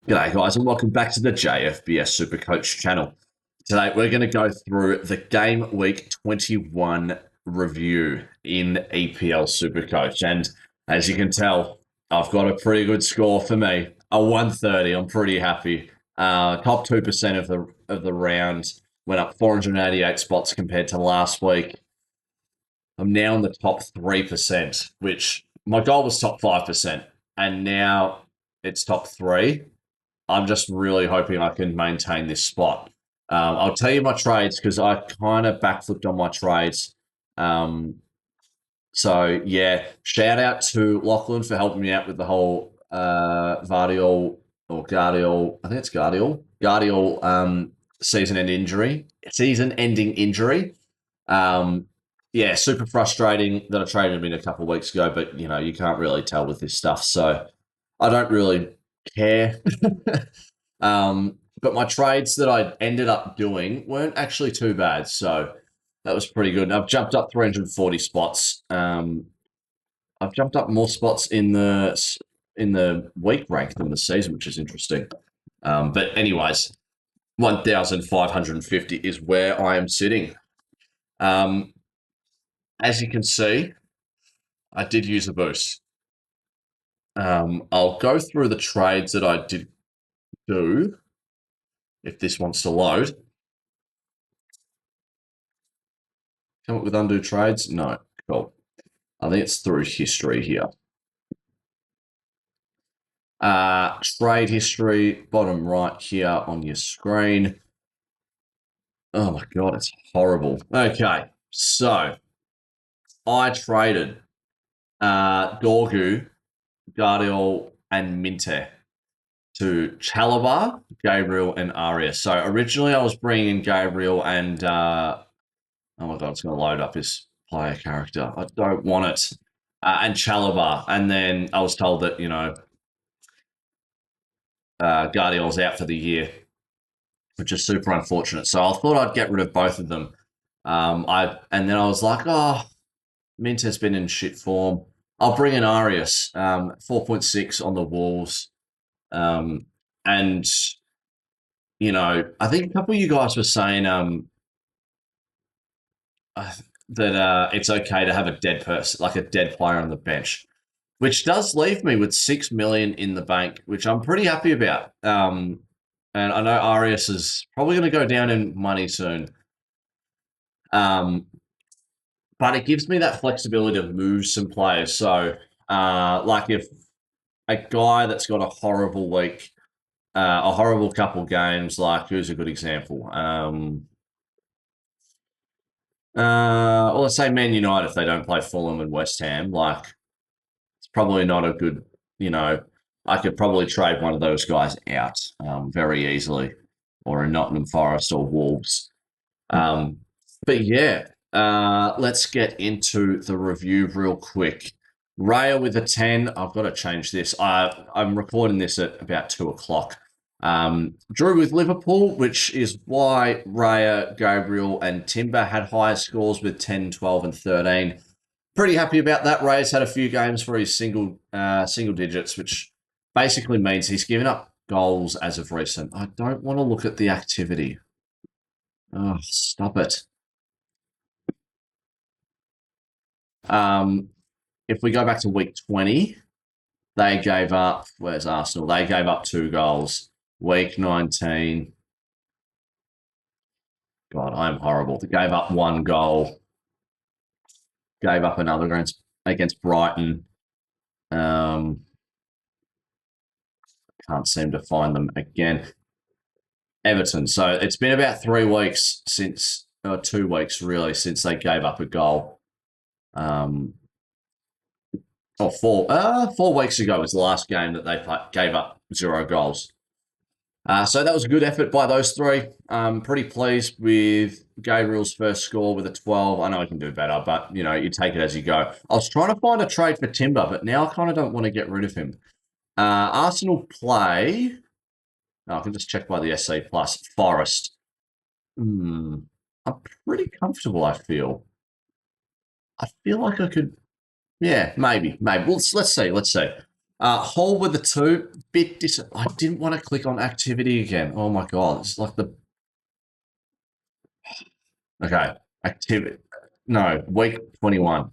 G'day guys and welcome back to the JFBS SuperCoach channel. Today we're going to go through the Game Week 21 review in EPL SuperCoach, and as you can tell, I've got a pretty good score for me, a 130. I'm pretty happy. Top 2% of the round, went up 488 spots compared to last week. I'm now in the top 3%, which my goal was top 5%, and now it's top 3. I'm just really hoping I can maintain this spot. I'll tell you my trades because I kind of backflipped on my trades. So, yeah, shout out to Lachlan for helping me out with the whole Vardiol or Guardiol, I think it's Guardiol season-ending injury. Yeah, super frustrating that I traded him in a couple of weeks ago, but, you can't really tell with this stuff. So I don't really care. But my trades that I ended up doing weren't actually too bad, so that was pretty good. I've jumped up 340 spots. I've jumped up more spots in the week rank than the season, which is interesting. But anyways, 1,550 is where I am sitting. As you can see, I did use a boost. I'll go through the trades that I did do, if this wants to load. Come up with undo trades? No. Cool. I think it's through history here. Trade history, bottom right here on your screen. Oh my God, it's horrible. Okay, so I traded Dorgu, Guardiol, and Minte to Chalobah, Gabriel, and Arias. So originally I was bringing in Gabriel and, oh my God, it's going to load up his player character. I don't want it. And Chalobah. And then I was told that, Guardiol's out for the year, which is super unfortunate. So I thought I'd get rid of both of them. And then I was like, Mint has been in shit form. I'll bring in Arias, 4.6 on the Wolves. And, I think a couple of you guys were saying that it's okay to have a dead person, like a dead player on the bench, which does leave me with 6 million in the bank, which I'm pretty happy about. And I know Arias is probably going to go down in money soon. But it gives me that flexibility to move some players. So, like if a guy that's got a horrible week, a horrible couple games, like who's a good example? Well, let's say Man United, if they don't play Fulham and West Ham, like it's probably not a good, I could probably trade one of those guys out very easily, or a Nottingham Forest or Wolves. But yeah, let's get into the review real quick. Raya with a 10. I've got to change this. I'm recording this at about 2 o'clock. Drew with Liverpool, which is why Raya, Gabriel, and Timber had higher scores with 10, 12, and 13. Pretty happy about that. Raya's had a few games for his single digits, which basically means he's given up goals as of recent. I don't want to look at the activity. Oh, stop it. If we go back to week 20, they gave up, where's Arsenal? They gave up 2 goals. Week 19, God, I'm horrible. They gave up 1 goal. Gave up another against Brighton. Can't seem to find them again. Everton. So it's been about 3 weeks since, or 2 weeks really, since they gave up a goal. Or 4 weeks ago was the last game that they gave up 0 goals. So that was a good effort by those 3. Pretty pleased with Gabriel's first score with a 12. I know he can do better, but, you take it as you go. I was trying to find a trade for Timber, but now I kind of don't want to get rid of him. Arsenal play... I can just check by the SC Plus. Forest. I'm pretty comfortable, I feel. I feel like I could... Yeah, maybe. Well, let's see. Hall with the 2. I didn't want to click on activity again. Oh my god, it's like the okay activity. No, week 21.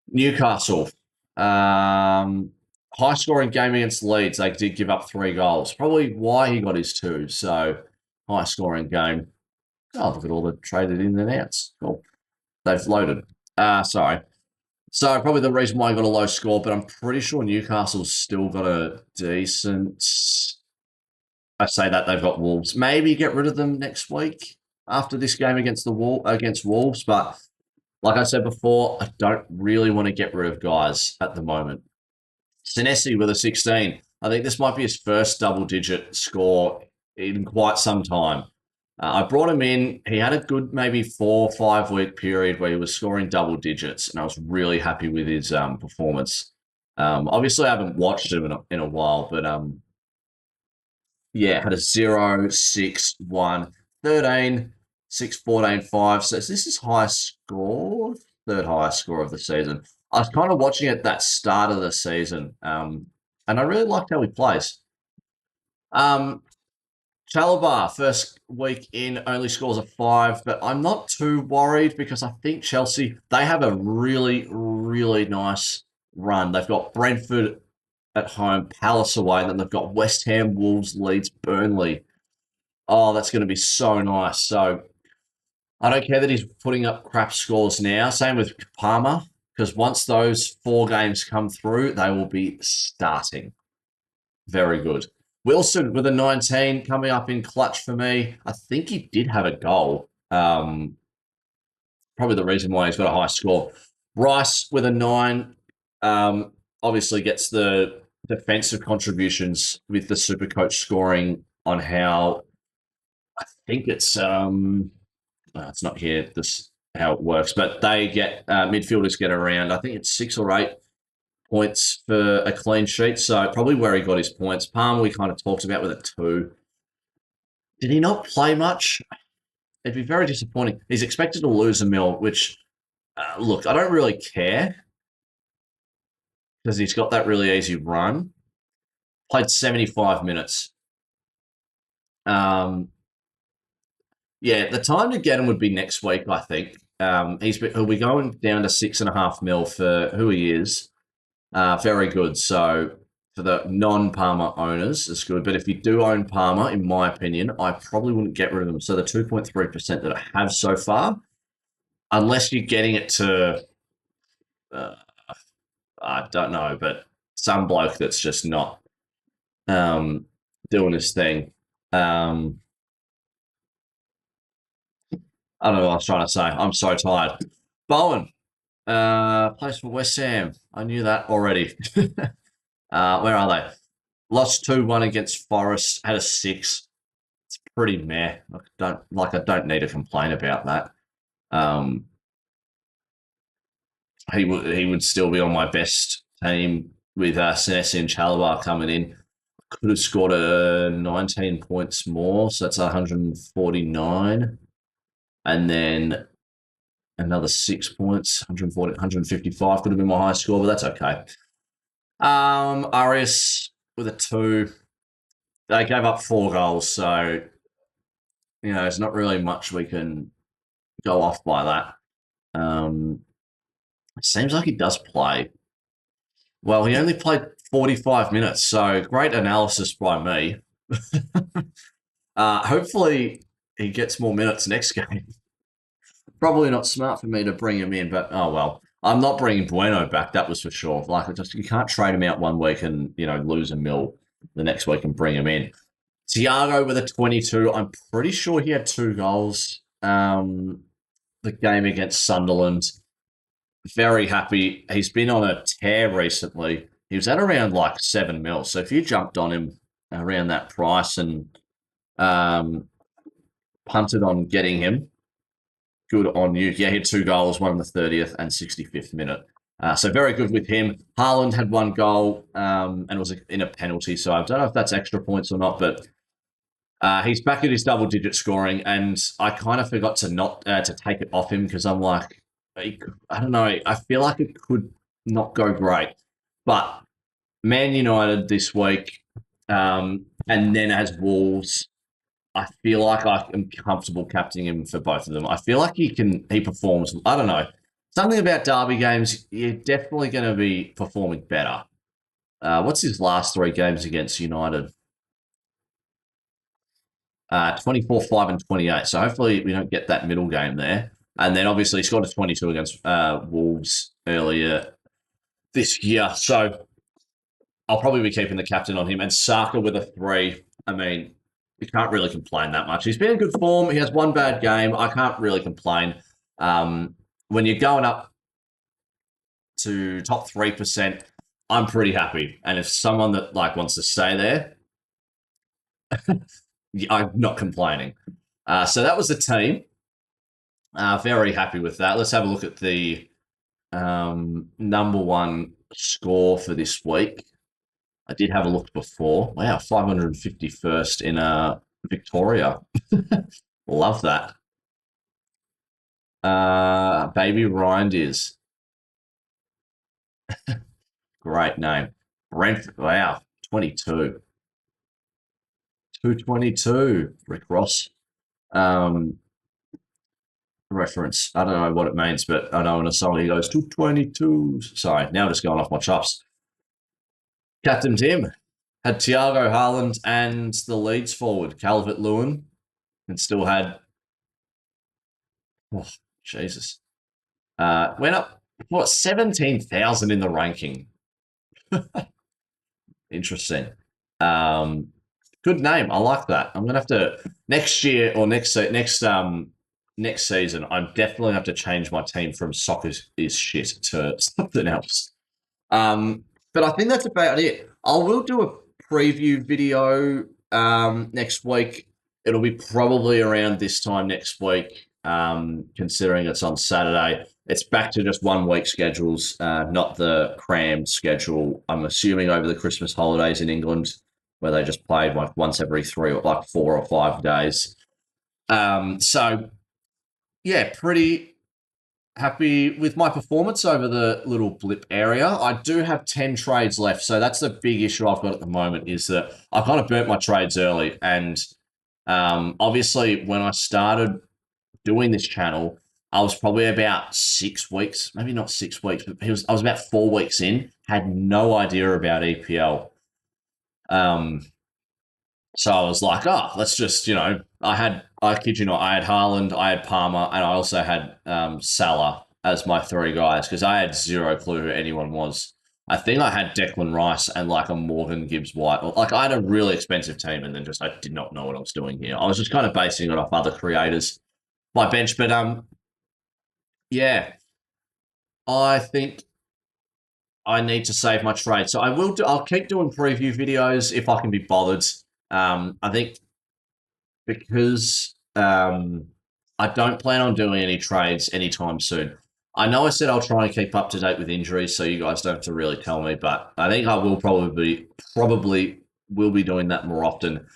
Newcastle. High scoring game against Leeds. They did give up 3 goals. Probably why he got his 2. So high scoring game. Oh, look at all the traded in and outs. Cool. They've loaded. Sorry. So probably the reason why I got a low score, but I'm pretty sure Newcastle's still got a decent. I say that they've got Wolves. Maybe get rid of them next week after this game against against Wolves. But like I said before, I don't really want to get rid of guys at the moment. Senesi with a 16. I think this might be his first double-digit score in quite some time. I brought him in. He had a good maybe 4 or 5 week period where he was scoring double digits, and I was really happy with his performance. Obviously, I haven't watched him in a while, but yeah, had a 0, 6, 1, 13, 6, 14, 5. So this is highest score, third highest score of the season. I was kind of watching at that start of the season, and I really liked how he plays. Um, Chalobah, first week in, only scores a 5, but I'm not too worried because I think Chelsea, they have a really, really nice run. They've got Brentford at home, Palace away, and then they've got West Ham, Wolves, Leeds, Burnley. Oh, that's going to be so nice. So I don't care that he's putting up crap scores now. Same with Palmer, because once those 4 games come through, they will be starting. Very good. Wilson with a 19 coming up in clutch for me. I think he did have a goal. Probably the reason why he's got a high score. Rice with a 9. Obviously gets the defensive contributions with the SuperCoach scoring on how I think it's it's not here this how it works, but they get midfielders get around. I think it's 6 or 8 points for a clean sheet. So probably where he got his points. Palmer we kind of talked about with a 2. Did he not play much? It'd be very disappointing. He's expected to lose a mil, which look, I don't really care because he's got that really easy run. Played 75 minutes. Yeah, the time to get him would be next week, I think. He'll be going down to 6.5 mil for who he is. Very good. So for the non-Palmer owners, it's good. But if you do own Palmer, in my opinion, I probably wouldn't get rid of him. So the 2.3% that I have so far, unless you're getting it to, uh, I don't know, but some bloke that's just not doing his thing. I don't know what I was trying to say. I'm so tired. Bowen, plays for West Ham. I knew that already. Where are they? Lost 2-1 against Forest. Had a 6. It's pretty meh. I don't need to complain about that. He would still be on my best team with Senesi and Chalobah coming in. Could have scored 19 points more, so that's 149. And then another 6 points, 140, 155 could have been my high score, but that's okay. Arias with a 2. They gave up 4 goals, so there's not really much we can go off by that. It seems like he does play. Well, he only played 45 minutes, so great analysis by me. Hopefully, he gets more minutes next game. Probably not smart for me to bring him in, but oh well. I'm not bringing Bueno back, that was for sure. You can't trade him out one week and lose a mil the next week and bring him in. Thiago with a 22. I'm pretty sure he had 2 goals. The game against Sunderland. Very happy. He's been on a tear recently. He was at around 7 mil. So if you jumped on him around that price and punted on getting him, good on you. Yeah, he had 2 goals, one in the 30th and 65th minute. So very good with him. Haaland had 1 goal and was in a penalty. So I don't know if that's extra points or not, but he's back at his double-digit scoring, and I kind of forgot to not to take it off him because I'm like, I don't know. I feel like it could not go great, but Man United this week, and then as Wolves. I feel like I am comfortable captaining him for both of them. I feel like he performs. I don't know, something about derby games. You're definitely going to be performing better. What's his last three games against United? 24, 5, and 28. So hopefully we don't get that middle game there. And then obviously he scored a 22 against Wolves earlier this year. So I'll probably be keeping the captain on him. And Saka with a 3. I mean, you can't really complain that much. He's been in good form. He has one bad game. I can't really complain. When you're going up to top 3%, I'm pretty happy. And if someone that wants to stay there, I'm not complaining. So that was the team. Very happy with that. Let's have a look at the number one score for this week. I did have a look before. Wow, 551st in Victoria. Love that. Baby Reindeers. Great name. Brentford. Wow, 22. 222. Rick Ross. Reference. I don't know what it means, but I know in a song he goes 222. Sorry, now I'm just going off my chops. Captain Tim had Thiago Haaland and the Leeds forward, Calvert-Lewin, and still had, oh, Jesus. Went up, 17,000 in the ranking. Interesting. Good name. I like that. I'm gonna have to next year or next season. I'm definitely have to change my team from soccer is shit to something else. But I think that's about it. I will do a preview video next week. It'll be probably around this time next week, considering it's on Saturday. It's back to just 1 week schedules, not the crammed schedule. I'm assuming over the Christmas holidays in England, where they just play once every 4 or 5 days. So, yeah, pretty happy with my performance over the little blip area. I do have 10 trades left, so that's the big issue I've got at the moment is that I kind of burnt my trades early. And obviously, when I started doing this channel, I was probably about 6 weeks, maybe not 6 weeks, but I was about 4 weeks in, had no idea about EPL. So I was like, let's just, I kid you not, I had Haaland, I had Palmer, and I also had Salah as my 3 guys because I had zero clue who anyone was. I think I had Declan Rice and a Morgan Gibbs White. I had a really expensive team and then I did not know what I was doing here. I was just kind of basing it off other creators, my bench. But yeah, I think I need to save my trade. So I'll keep doing preview videos if I can be bothered. I think because I don't plan on doing any trades anytime soon. I know I said I'll try and keep up to date with injuries, so you guys don't have to really tell me, but I think I will probably will be doing that more often.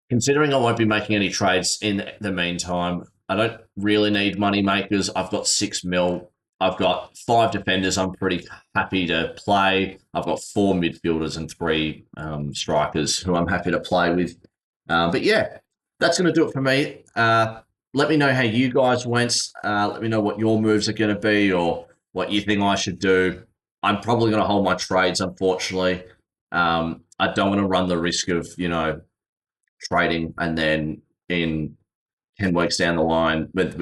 Considering I won't be making any trades in the meantime, I don't really need money makers. I've got 6 mil. I've got 5 defenders I'm pretty happy to play. I've got 4 midfielders and 3 strikers who I'm happy to play with. But yeah, that's going to do it for me. Let me know how you guys went. Let me know what your moves are going to be or what you think I should do. I'm probably going to hold my trades, unfortunately. I don't want to run the risk of, trading and then in 10 weeks down the line with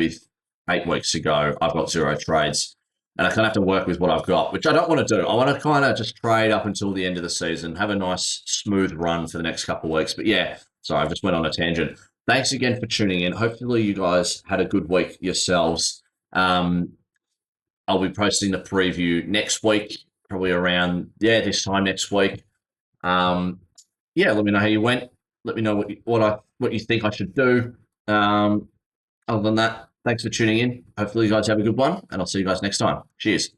8 weeks to go, I've got 0 trades. And I kind of have to work with what I've got, which I don't want to do. I want to kind of just trade up until the end of the season, have a nice smooth run for the next couple of weeks. But yeah, sorry, I just went on a tangent. Thanks again for tuning in. Hopefully you guys had a good week yourselves. I'll be posting the preview next week, probably around, this time next week. Let me know how you went. Let me know what you think I should do. Other than that, thanks for tuning in. Hopefully you guys have a good one, and I'll see you guys next time. Cheers.